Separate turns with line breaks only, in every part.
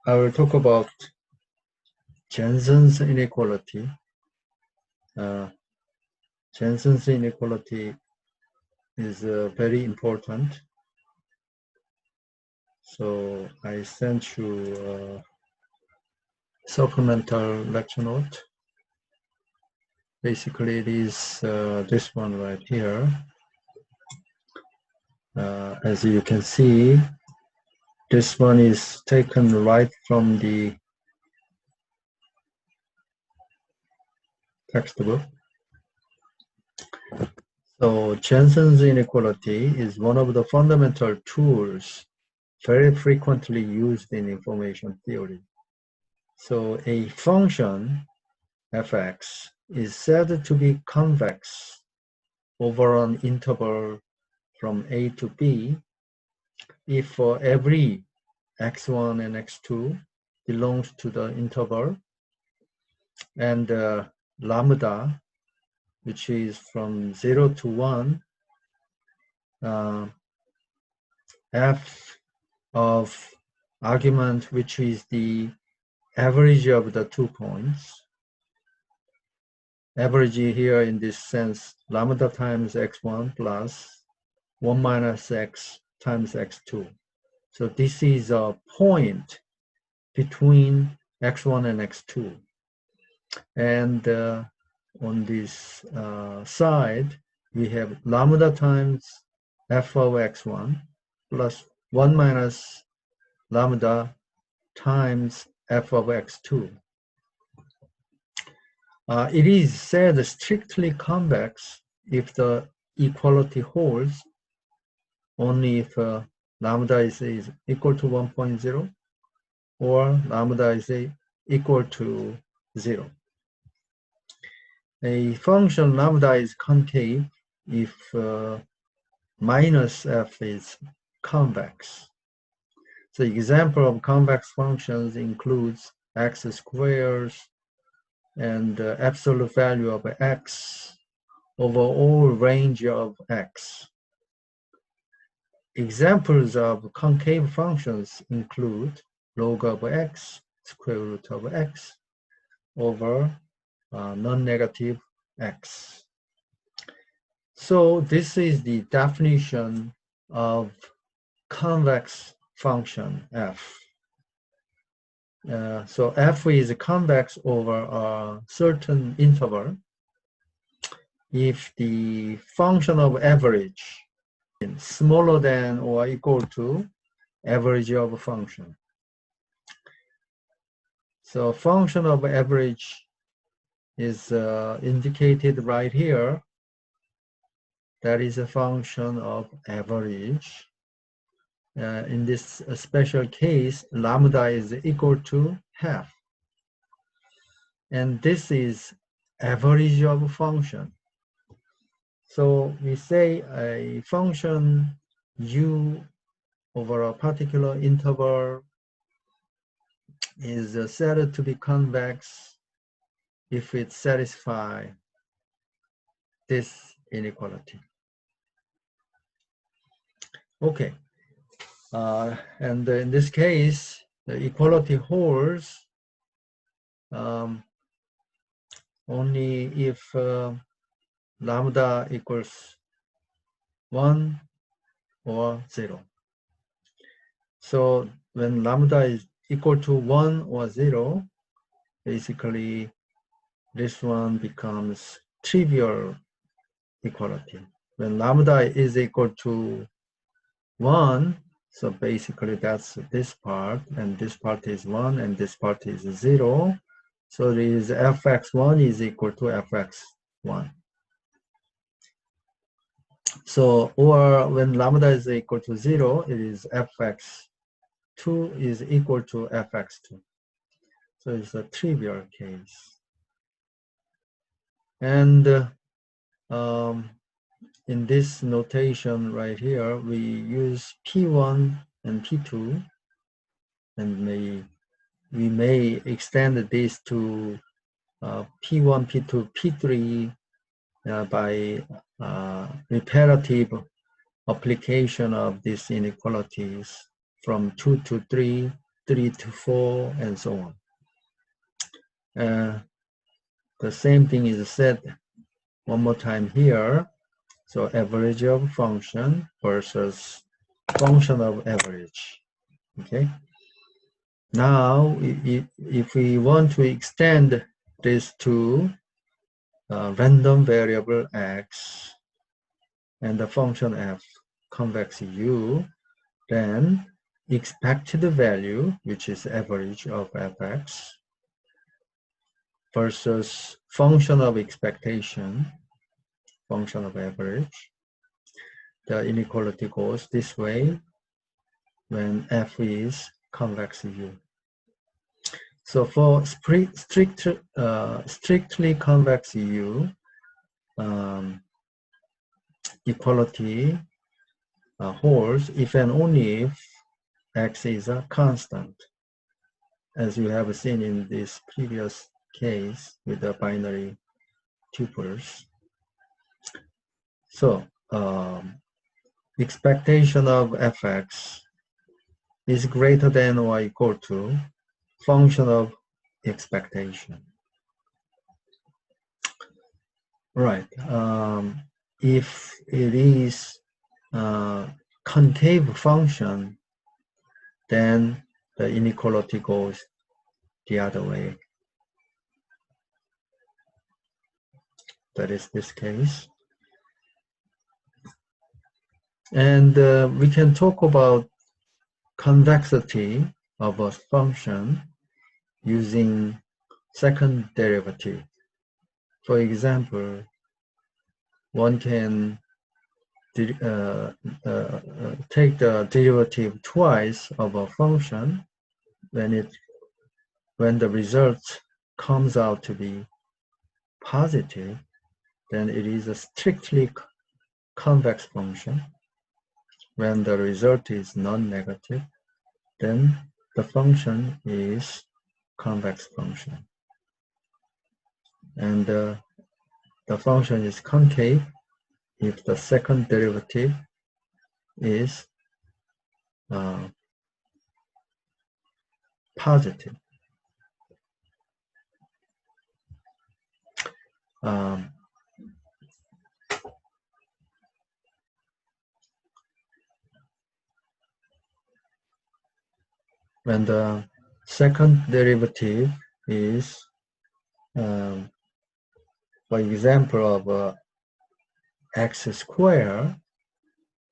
I will talk about Jensen's inequality. Jensen's inequality is very important. So I sent you a supplemental lecture note. Basically, it is this one right here. As you can see, this one is taken right from the textbook. So Jensen's inequality is one of the fundamental tools very frequently used in information theory. So a function fx is said to be convex over an interval from a to b if for every x1 and x2 belongs to the interval, and lambda, which is from 0 to 1, f of argument, which is the average of the 2 points. Average here in this sense, lambda times x1 plus 1 minus x times x2. So this is a point between x1 and x2. And on this side, we have lambda times f of x1 plus 1 minus lambda times f of x2. It is said strictly convex if the equality holds only if lambda is equal to 1.0 or lambda is equal to 0. A function lambda is concave if minus f is convex. So example of convex functions includes x squares and absolute value of x over all range of x. Examples of concave functions include log of x, square root of x, over non-negative x. So this is the definition of convex function f. So f is convex over a certain interval if the function of average is smaller than or equal to average of a function. So function of average is indicated right here. That is a function of average. In this special case, lambda is equal to half. And this is average of a function. So we say a function u over a particular interval is said to be convex if it satisfies this inequality. Okay. And in this case, the equality holds only if lambda equals 1 or 0. So when lambda is equal to 1 or 0, basically this one becomes trivial equality. When lambda is equal to 1, so basically that's this part, and this part is 1, and this part is 0. So it is fx1 is equal to fx1. So, or when lambda is equal to 0, it is fx2 is equal to fx2. So it's a trivial case. And in this notation right here, we use P1 and P2, and we may extend this to P1, P2, P3 by repetitive application of these inequalities from 2 to 3 3 to 4, and so on. The same thing is said one more time here. So average of function versus function of average. Okay. Now, if we want to extend this to random variable x and the function f convex u, then expected value, which is average of fx, versus function of expectation, function of average, the inequality goes this way when f is convex u. So for strictly convex u, equality holds if and only if x is a constant, as you have seen in this previous case with the binary tuples. So expectation of fx is greater than or equal to function of expectation. Right. If it is concave function, then the inequality goes the other way. That is this case. And we can talk about convexity of a function using second derivative. For example, one can take the derivative twice of a function when the result comes out to be positive, then it is a strictly convex function. When the result is non-negative, then the function is convex function. And the function is concave if the second derivative is positive. When the second derivative is, for example, of x squared,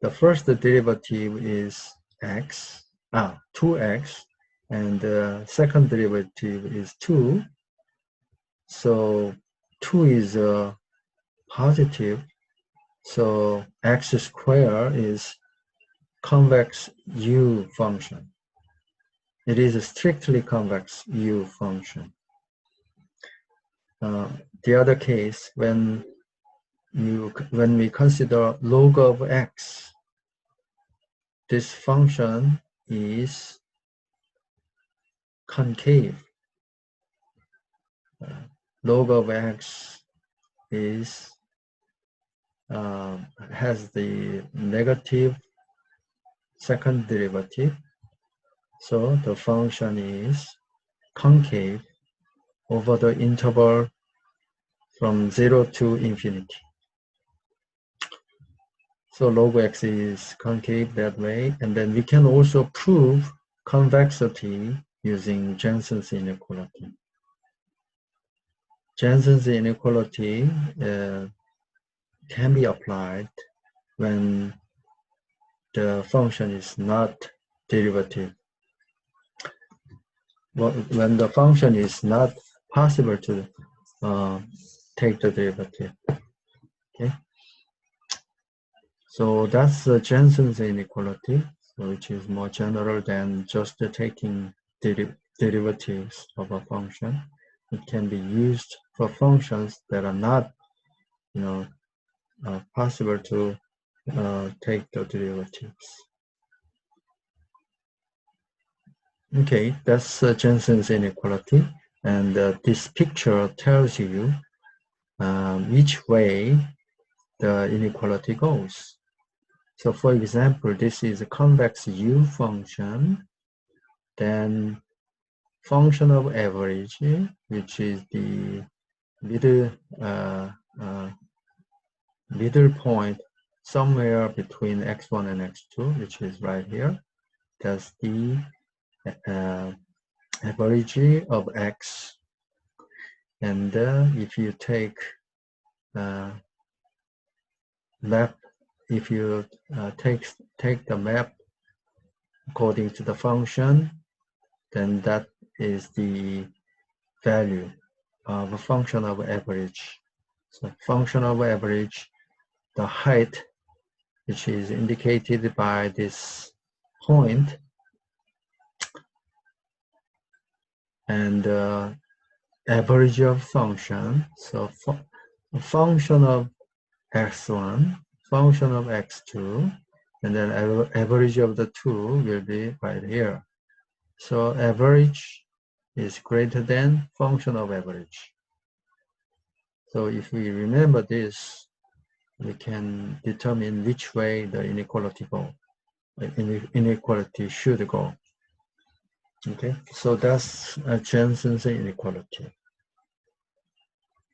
the first derivative is x, 2x, and the second derivative is 2. So 2 is positive. So x squared is convex u function. It is a strictly convex u function. The other case, when we consider log of x, this function is concave. Log of x is has the negative second derivative, so the function is concave over the interval from 0 to infinity. So log x is concave that way, and then we can also prove convexity using Jensen's inequality. Jensen's inequality can be applied when the function is not derivative. When the function is not possible to take the derivative. Okay. So that's the Jensen's inequality, which is more general than just taking derivatives of a function. It can be used for functions that are not, possible to take the derivatives. Okay, that's Jensen's inequality, and this picture tells you which way the inequality goes. So for example, this is a convex u function, then function of average, which is the middle middle point somewhere between x1 and x2, which is right here. That's the average of x. And if you take map, if you take the map according to the function, then that is the value of a function of average. So function of average, the height, which is indicated by this point, and average of function. So function of x1, function of x2, and then average of the two will be right here. So average is greater than function of average. So if we remember this, we can determine which way the inequality should go. Okay, so that's Jensen's inequality.